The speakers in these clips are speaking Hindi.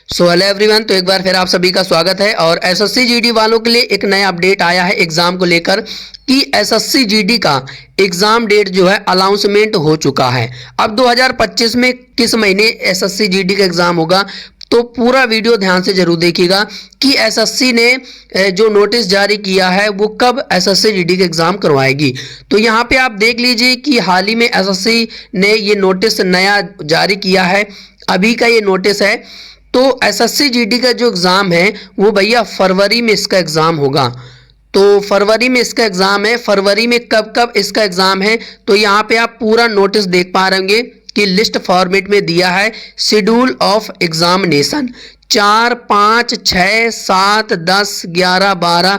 सो हेलो एवरीवन, तो एक बार फिर आप सभी का स्वागत है। और एसएससी जीडी वालों के लिए एक नया अपडेट आया है एग्जाम को लेकर कि एसएससी जीडी का एग्जाम डेट जो है अनाउंसमेंट हो चुका है। अब 2025 में किस महीने एसएससी जीडी का एग्जाम होगा, तो पूरा वीडियो ध्यान से जरूर देखिएगा कि एसएससी ने जो नोटिस जारी किया है वो कब एसएससी जीडी का एग्जाम करवाएगी। तो यहाँ पे आप देख लीजिए कि हाल ही में एसएससी ने ये नोटिस नया जारी किया है, अभी का ये नोटिस है। तो एसएससी जीडी का जो एग्ज़ाम है वो भैया फरवरी में इसका एग्ज़ाम होगा। तो फरवरी में इसका एग्ज़ाम है। फरवरी में कब कब इसका एग्ज़ाम है, तो यहाँ पे आप पूरा नोटिस देख पा रहे होंगे कि लिस्ट फॉर्मेट में दिया है शेड्यूल ऑफ एग्जामिनेशन 4, 5, 6, 7, 10, 11, 12,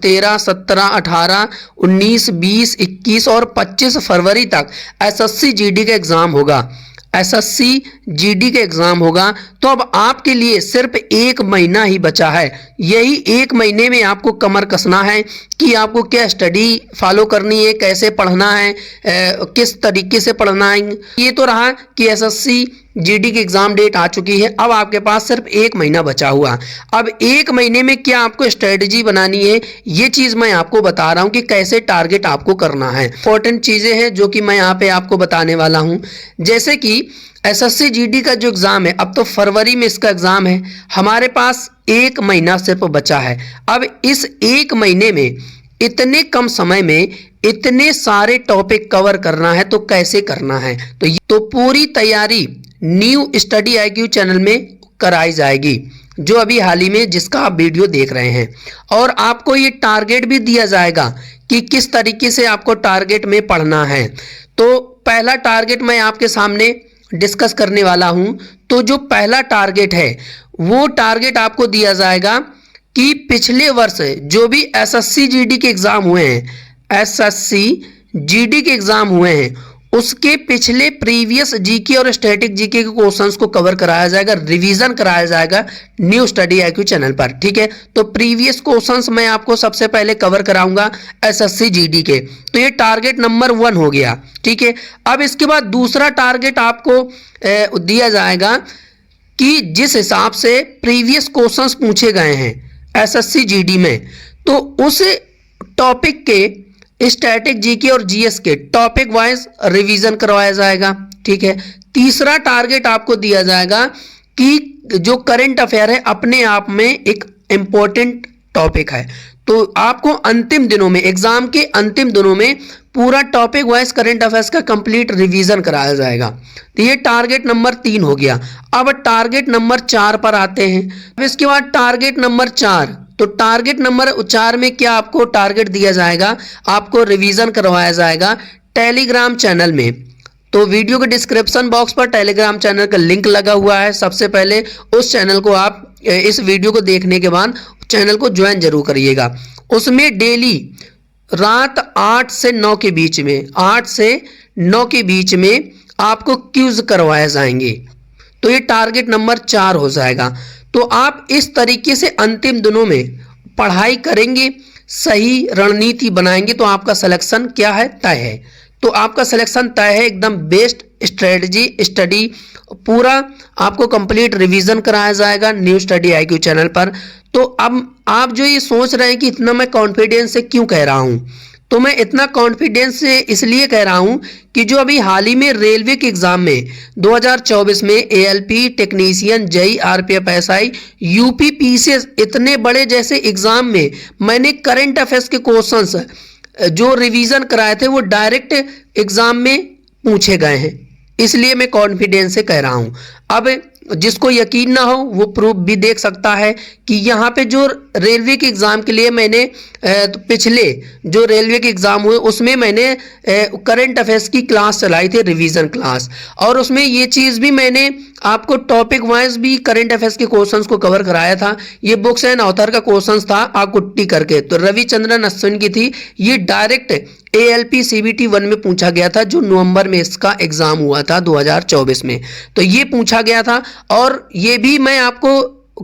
13, 17, 18, 19, 20, 21 और 25 फरवरी तक एसएससी जीडी का एग्ज़ाम होगा। एसएससी जीडी का एग्जाम होगा। तो अब आपके लिए सिर्फ एक महीना ही बचा है। यही एक महीने में आपको कमर कसना है कि आपको क्या स्टडी फॉलो करनी है, कैसे पढ़ना है, किस तरीके से पढ़ना है। ये तो रहा कि एसएससी जीडी की एग्जाम डेट आ चुकी है। अब आपके पास सिर्फ एक महीना बचा हुआ। अब एक महीने में क्या आपको स्ट्रेटजी बनानी है, ये चीज मैं आपको बता रहा हूं कि कैसे टारगेट आपको करना है। इंपॉर्टेंट चीजें हैं जो कि मैं यहाँ पे आपको बताने वाला हूं। जैसे कि एसएससी जीडी का जो एग्जाम है, अब तो फरवरी में इसका एग्जाम है, हमारे पास एक महीना सिर्फ बचा है। अब इस एक महीने में इतने कम समय में इतने सारे टॉपिक कवर करना है, तो कैसे करना है, तो पूरी तैयारी न्यू स्टडी IQ चैनल में कराई जाएगी, जो अभी हाल ही में जिसका आप वीडियो देख रहे हैं। और आपको ये टारगेट भी दिया जाएगा कि किस तरीके से आपको टारगेट में पढ़ना है। तो पहला टारगेट मैं आपके सामने डिस्कस करने वाला हूं। तो जो पहला टारगेट है वो टारगेट आपको दिया जाएगा कि पिछले वर्ष जो भी एसएससी जीडी के एग्जाम हुए हैं, एसएससी जीडी के एग्जाम हुए हैं, उसके पिछले प्रीवियस जीके और स्टैटिक जीके के क्वेश्चंस को कवर कराया जाएगा, रिवीजन कराया जाएगा न्यू स्टडी IQ चैनल पर। ठीक है, तो प्रीवियस क्वेश्चंस मैं आपको सबसे पहले कवर कराऊंगा एसएससी जीडी के। तो ये टारगेट नंबर 1 हो गया। ठीक है, अब इसके बाद दूसरा टारगेट आपको दिया जाएगा कि जिस हिसाब से प्रीवियस क्वेश्चंस पूछे गए हैं एसएससी जीडी में, तो उस टॉपिक के स्टैटिक जीके और जीएस के टॉपिक वाइज रिवीजन करवाया जाएगा। ठीक है, तीसरा टारगेट आपको दिया जाएगा कि जो करंट अफेयर है अपने आप में एक इंपॉर्टेंट टॉपिक है, तो आपको अंतिम दिनों में, एग्जाम के अंतिम दिनों में पूरा टॉपिक वाइज करंट अफेयर्स का कंप्लीट रिवीजन कराया जाएगा। तो ये टारगेट नंबर 3 हो गया। अब टारगेट नंबर 4 पर आते हैं। अब इसके बाद टारगेट नंबर 4, तो टारगेट नंबर 4 में क्या आपको टारगेट दिया जाएगा, आपको रिवीजन करवाया जाएगा टेलीग्राम चैनल में। तो वीडियो के डिस्क्रिप्शन बॉक्स पर टेलीग्राम चैनल का लिंक लगा हुआ है। सबसे पहले उस चैनल को आप इस वीडियो को देखने के बाद चैनल को ज्वाइन जरूर करिएगा। उसमें डेली रात 8 से 9 के बीच में, 8 से 9 के बीच में आपको क्यूज करवाए जाएंगे। तो ये टारगेट नंबर 4 हो जाएगा। तो आप इस तरीके से अंतिम दिनों में पढ़ाई करेंगे, सही रणनीति बनाएंगे, तो आपका सिलेक्शन क्या है, तय है। तो आपका सिलेक्शन तय है, एकदम बेस्ट स्ट्रेटजी स्टडी पूरा आपको कंप्लीट रिवीजन कराया जाएगा न्यू स्टडी IQ चैनल पर। तो अब आप जो ये सोच रहे हैं कि इतना मैं कॉन्फिडेंस से क्यों कह रहा हूं, तो मैं इतना कॉन्फिडेंस से इसलिए कह रहा हूं कि जो अभी हाल ही में रेलवे के एग्जाम में 2024 में ALP technician, JEE, RPF SI, UP PCS इतने बड़े जैसे एग्जाम में मैंने करंट अफेयर्स के क्वेश्चंस जो रिवीजन कराए थे वो डायरेक्ट एग्जाम में पूछे गए हैं, इसलिए मैं कॉन्फिडेंस से कह रहा हूं। अब जिसको यकीन ना हो वो प्रूफ भी देख सकता है कि यहाँ पे जो रेलवे के एग्ज़ाम के लिए मैंने पिछले जो रेलवे के एग्ज़ाम हुए उसमें मैंने करंट अफेयर्स की क्लास चलाई थी, रिवीजन क्लास, और उसमें ये चीज़ भी मैंने आपको टॉपिक वाइज भी करंट अफेयर्स के क्वेश्चंस को कवर कराया था। ये बुक्स एंड ऑथर का क्वेश्चंस था आकुट्टी करके, तो रविचंद्रन अश्विन की थी। ये डायरेक्ट ALP CBT 1 में पूछा गया था, जो नवंबर में इसका एग्जाम हुआ था 2024 में, तो ये पूछा गया था। और ये भी मैं आपको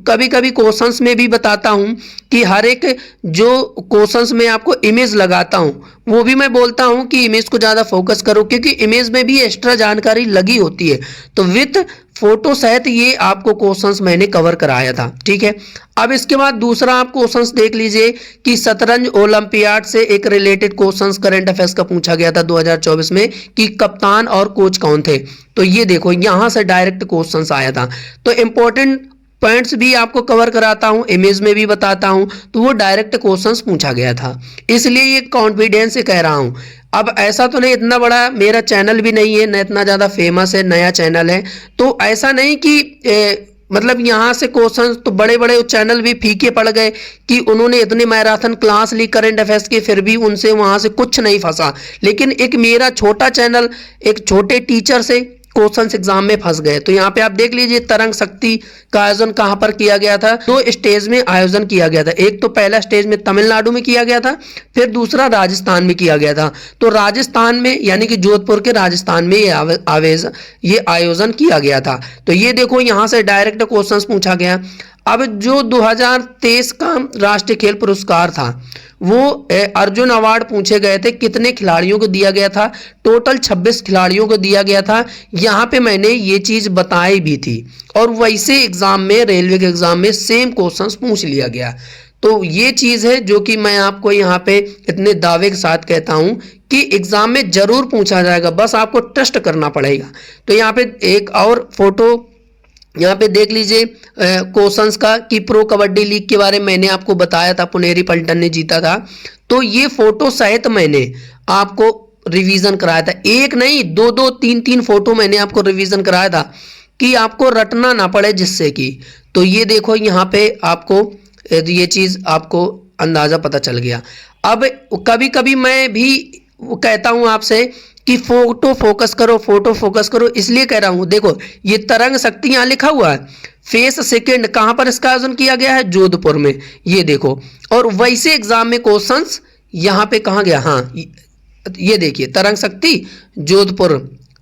कभी कभी क्वेश्चंस में भी बताता हूं कि हर एक जो क्वेश्चंस में आपको इमेज लगाता हूं वो भी मैं बोलता हूं कि इमेज को ज़्यादा फोकस करो, क्योंकि इमेज में भी एक्स्ट्रा जानकारी लगी होती है। तो विथ फोटो सहित ये आपको क्वेश्चंस मैंने कवर कराया था, ठीक है। अब इसके बाद दूसरा आप क्वेश्चंस देख लीजिए कि शतरंज ओलंपियाड से एक रिलेटेड क्वेश्चंस करंट अफेयर्स का पूछा गया था 2024 में कि कप्तान और कोच कौन थे। तो ये देखो यहां से डायरेक्ट क्वेश्चंस आया था। तो इंपॉर्टेंट पॉइंट्स भी आपको कवर कराता हूं, इमेज में भी बताता हूं, तो वो डायरेक्ट क्वेश्चंस पूछा गया था, इसलिए ये कॉन्फिडेंस से कह रहा हूं। अब ऐसा तो नहीं, इतना बड़ा मेरा चैनल भी नहीं है, न इतना ज़्यादा फेमस है, नया चैनल है, तो ऐसा नहीं कि मतलब यहाँ से क्वेश्चन तो बड़े बड़े चैनल भी फीके पड़ गए कि उन्होंने इतने मैराथन क्लास ली करंट अफेयर्स की, फिर भी उनसे वहाँ से कुछ नहीं फंसा। लेकिन एक मेरा छोटा चैनल एक छोटे टीचर से क्वेश्चंस एग्जाम में फंस गए। तो यहाँ पे आप देख लीजिए तरंग शक्ति का आयोजन कहाँ पर किया गया था। 2 स्टेज में आयोजन किया गया था, एक तो पहला स्टेज में तमिलनाडु में किया गया था, फिर दूसरा राजस्थान में किया गया था। तो राजस्थान में यानी कि जोधपुर के राजस्थान में ये आयोजन किया गया था। तो ये देखो यहाँ से डायरेक्ट क्वेश्चंस पूछा गया। अब जो 2023 का राष्ट्रीय खेल पुरस्कार था वो अर्जुन अवार्ड पूछे गए थे, कितने खिलाड़ियों को दिया गया था? टोटल 26 खिलाड़ियों को दिया गया था। यहाँ पे मैंने ये चीज़ बताई भी थी, और वैसे एग्जाम में, रेलवे के एग्जाम में सेम क्वेश्चंस पूछ लिया गया। तो ये चीज़ है जो कि मैं आपको यहाँ पे इतने दावे के साथ कहता हूँ कि एग्जाम में जरूर पूछा जाएगा, बस आपको ट्रस्ट करना पड़ेगा। तो यहाँ पे एक और फोटो यहाँ पे देख लीजिए क्वेश्चंस का कि प्रो कबड्डी लीग के बारे में मैंने आपको बताया था, पुनेरी पलटन ने जीता था। तो ये फोटो सहित मैंने आपको रिवीजन कराया था, एक नहीं 2-2 3-3 फोटो मैंने आपको रिवीजन कराया था कि आपको रटना ना पड़े जिससे कि। तो ये देखो यहाँ पे आपको ये चीज़ आपको अंदाज़ा पता चल गया। अब कभी कभी मैं भी कहता हूँ आपसे कि फोटो फोकस करो, फोटो फोकस करो, इसलिए कह रहा हूं। देखो ये तरंग शक्ति यहां लिखा हुआ है, फेस सेकंड कहां पर इसका आयोजन किया गया है? जोधपुर में, ये देखो। और वैसे एग्जाम में क्वेश्चंस यहां पे कहां गया? हाँ ये देखिए तरंग शक्ति जोधपुर,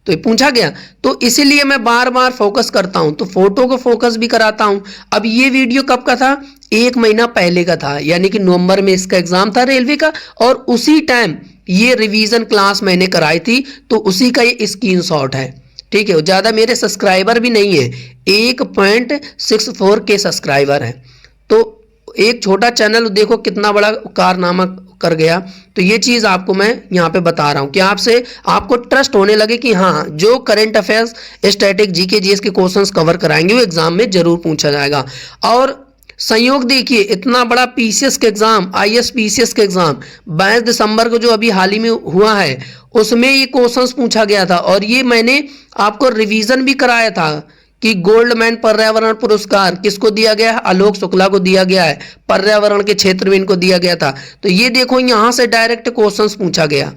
तो ये पूछा गया। तो इसीलिए मैं बार बार फोकस करता हूं, तो फोटो को फोकस भी कराता हूं। अब ये वीडियो कब का था? 1 महीना पहले का था, यानी कि नवंबर में इसका एग्जाम था रेलवे का, और उसी टाइम ये रिवीजन क्लास मैंने कराई थी। तो उसी का ये स्क्रीनशॉट है, ठीक है। ज़्यादा मेरे सब्सक्राइबर भी नहीं है, 1.64 के सब्सक्राइबर हैं। तो एक छोटा चैनल देखो कितना बड़ा कारनामा कर गया। तो ये चीज़ आपको मैं यहाँ पे बता रहा हूँ कि आपको ट्रस्ट होने लगे कि हाँ जो current affairs, static, GK, GS के क्वेश्चंस कवर कराएंगे वो एग्जाम में जरूर पूछा जाएगा। और संयोग देखिए इतना बड़ा पीसीएस के एग्जाम, आईएएस पीसीएस के एग्जाम 22 दिसंबर को जो अभी हाल ही में हुआ है उसमें ये क्वेश्चंस पूछा गया था, और ये मैंने आपको रिवीजन भी कराया था कि गोल्डमैन पर्यावरण पुरस्कार किसको दिया गया है? आलोक शुक्ला को दिया गया है, पर्यावरण के क्षेत्र में इनको दिया गया था। तो ये देखो यहाँ से डायरेक्ट क्वेश्चंस पूछा गया।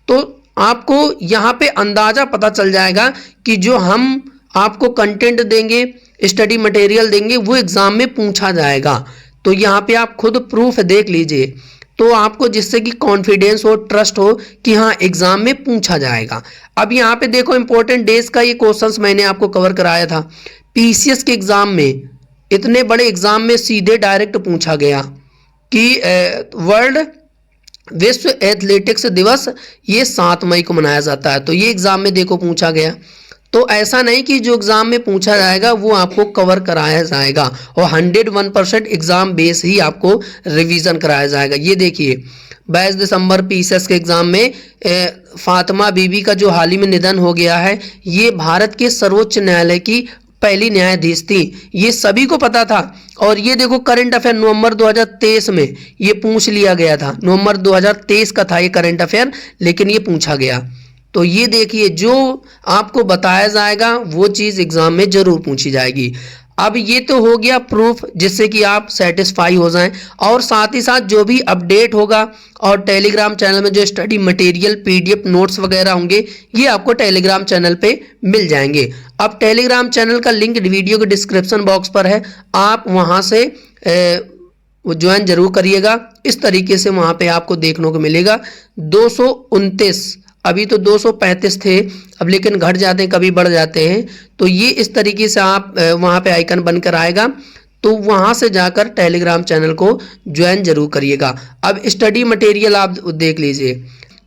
तो आपको यहाँ पे अंदाजा पता चल जाएगा कि जो हम आपको कंटेंट देंगे, स्टडी मटेरियल देंगे, वो एग्जाम में पूछा जाएगा। तो यहाँ पे आप खुद प्रूफ देख लीजिए, तो आपको जिससे कि कॉन्फिडेंस हो, ट्रस्ट हो कि हाँ एग्जाम में पूछा जाएगा। अब यहाँ पे देखो इंपॉर्टेंट डेज का ये क्वेश्चंस मैंने आपको कवर कराया था। पीसीएस के एग्जाम में, इतने बड़े एग्जाम में सीधे डायरेक्ट पूछा गया कि वर्ल्ड विश्व एथलेटिक्स दिवस ये 7 मई को मनाया जाता है। तो ये एग्जाम में देखो पूछा गया। तो ऐसा नहीं कि जो एग्जाम में पूछा जाएगा वो आपको कवर कराया जाएगा, और 101% एग्जाम बेस ही आपको रिवीजन कराया जाएगा। ये देखिए 22 दिसंबर पीसीएस के एग्जाम में फातिमा बीबी का जो हाल ही में निधन हो गया है, ये भारत के सर्वोच्च न्यायालय की पहली न्यायाधीश थी, ये सभी को पता था। और ये देखो करंट अफेयर नवंबर 2023 में ये पूछ लिया गया था, नवंबर 2023 का था ये करंट अफेयर, लेकिन ये पूछा गया। तो ये देखिए जो आपको बताया जाएगा वो चीज़ एग्जाम में जरूर पूछी जाएगी। अब ये तो हो गया प्रूफ जिससे कि आप सेटिस्फाई हो जाएं, और साथ ही साथ जो भी अपडेट होगा और टेलीग्राम चैनल में जो स्टडी मटेरियल, पीडीएफ नोट्स वगैरह होंगे ये आपको टेलीग्राम चैनल पे मिल जाएंगे। अब टेलीग्राम चैनल का लिंक वीडियो के डिस्क्रिप्शन बॉक्स पर है, आप वहाँ से ज्वाइन जरूर करिएगा। इस तरीके से वहाँ पे आपको देखने को मिलेगा 229, अभी तो 235 थे, अब लेकिन घट जाते हैं, कभी बढ़ जाते हैं। तो ये इस तरीके से आप वहाँ पे आइकन बनकर आएगा, तो वहाँ से जाकर टेलीग्राम चैनल को ज्वाइन जरूर करिएगा। अब स्टडी मटेरियल आप देख लीजिए,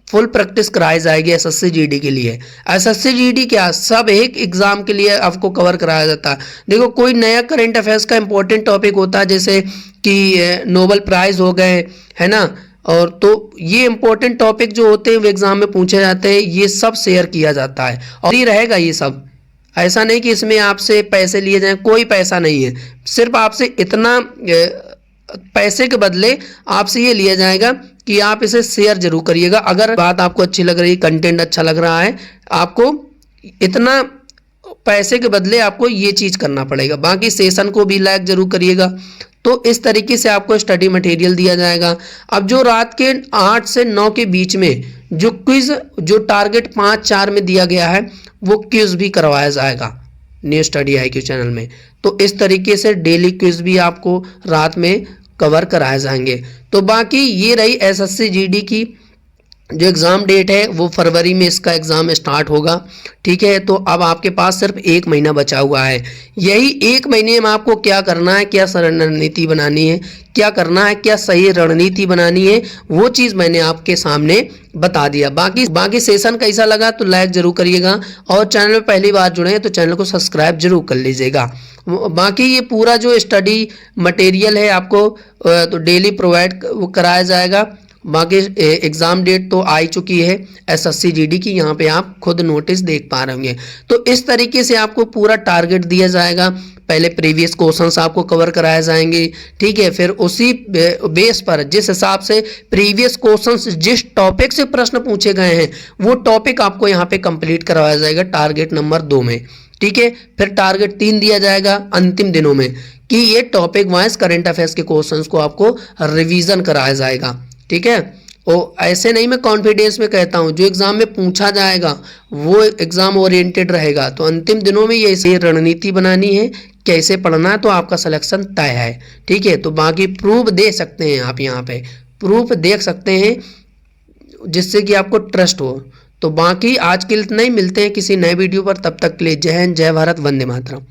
फुल प्रैक्टिस कराई जाएगी एसएससी जीडी के लिए। एसएससी जीडी क्या, सब एक एग्जाम के लिए आपको कवर कराया जाता है। देखो, कोई नया करंट अफेयर्स का इंपॉर्टेंट टॉपिक होता है, जैसे कि नोबेल प्राइज हो गए, है ना, और तो ये इंपॉर्टेंट टॉपिक जो होते हैं वो एग्जाम में पूछे जाते हैं, ये सब शेयर किया जाता है और ये रहेगा। ये सब ऐसा नहीं कि इसमें आपसे पैसे लिए जाएं, कोई पैसा नहीं है, सिर्फ आपसे इतना पैसे के बदले आपसे ये लिया जाएगा कि आप इसे शेयर जरूर करिएगा। अगर बात आपको अच्छी लग रही है, कंटेंट अच्छा लग रहा है, आपको इतना पैसे के बदले आपको ये चीज़ करना पड़ेगा। बाकी सेशन को भी लाइक जरूर करिएगा। तो इस तरीके से आपको स्टडी मटेरियल दिया जाएगा। अब जो रात के 8 से 9 के बीच में जो क्विज, जो टारगेट 5-4 में दिया गया है, वो क्विज भी करवाया जाएगा न्यू स्टडी IQ चैनल में। तो इस तरीके से डेली क्विज भी आपको रात में कवर कराए जाएंगे। तो बाकी ये रही एसएससी जीडी की जो एग्ज़ाम डेट है, वो फरवरी में इसका एग्ज़ाम स्टार्ट होगा। ठीक है, तो अब आपके पास सिर्फ 1 महीना बचा हुआ है। यही 1 महीने में आपको क्या करना है, क्या रणनीति बनानी है, क्या करना है, क्या सही रणनीति बनानी है, वो चीज़ मैंने आपके सामने बता दिया। बाकी सेशन कैसा लगा तो लाइक जरूर करिएगा, और चैनल में पहली बार जुड़े हैं तो चैनल को सब्सक्राइब जरूर कर लीजिएगा। बाकी ये पूरा जो स्टडी मटेरियल है आपको तो डेली प्रोवाइड कराया जाएगा। बाकी एग्ज़ाम डेट तो आ चुकी है एसएससी जीडी की, यहाँ पे आप खुद नोटिस देख पा रहे होंगे। तो इस तरीके से आपको पूरा टारगेट दिया जाएगा। पहले प्रीवियस क्वेश्चंस आपको कवर कराए जाएंगे, ठीक है, फिर उसी बेस पर जिस हिसाब से प्रीवियस क्वेश्चंस जिस टॉपिक से प्रश्न पूछे गए हैं वो टॉपिक आपको यहाँ पे कंप्लीट करवाया जाएगा टारगेट नंबर 2 में। ठीक है, फिर टारगेट 3 दिया जाएगा अंतिम दिनों में कि ये टॉपिक वाइज करंट अफेयर्स के क्वेश्चंस को आपको रिवीजन कराया जाएगा। ठीक है, और ऐसे नहीं मैं कॉन्फिडेंस में कहता हूँ, जो एग्जाम में पूछा जाएगा वो एग्जाम ओरिएंटेड रहेगा। तो अंतिम दिनों में ये रणनीति बनानी है, कैसे पढ़ना है, तो आपका सिलेक्शन तय है। ठीक है, तो बाकी प्रूफ दे सकते हैं आप, यहाँ पे प्रूफ देख सकते हैं जिससे कि आपको ट्रस्ट हो। तो बाकी आज के लिए इतना ही, मिलते हैं किसी नए वीडियो पर, तब तक के लिए जय हिंद, जय भारत, वंदे मातरम।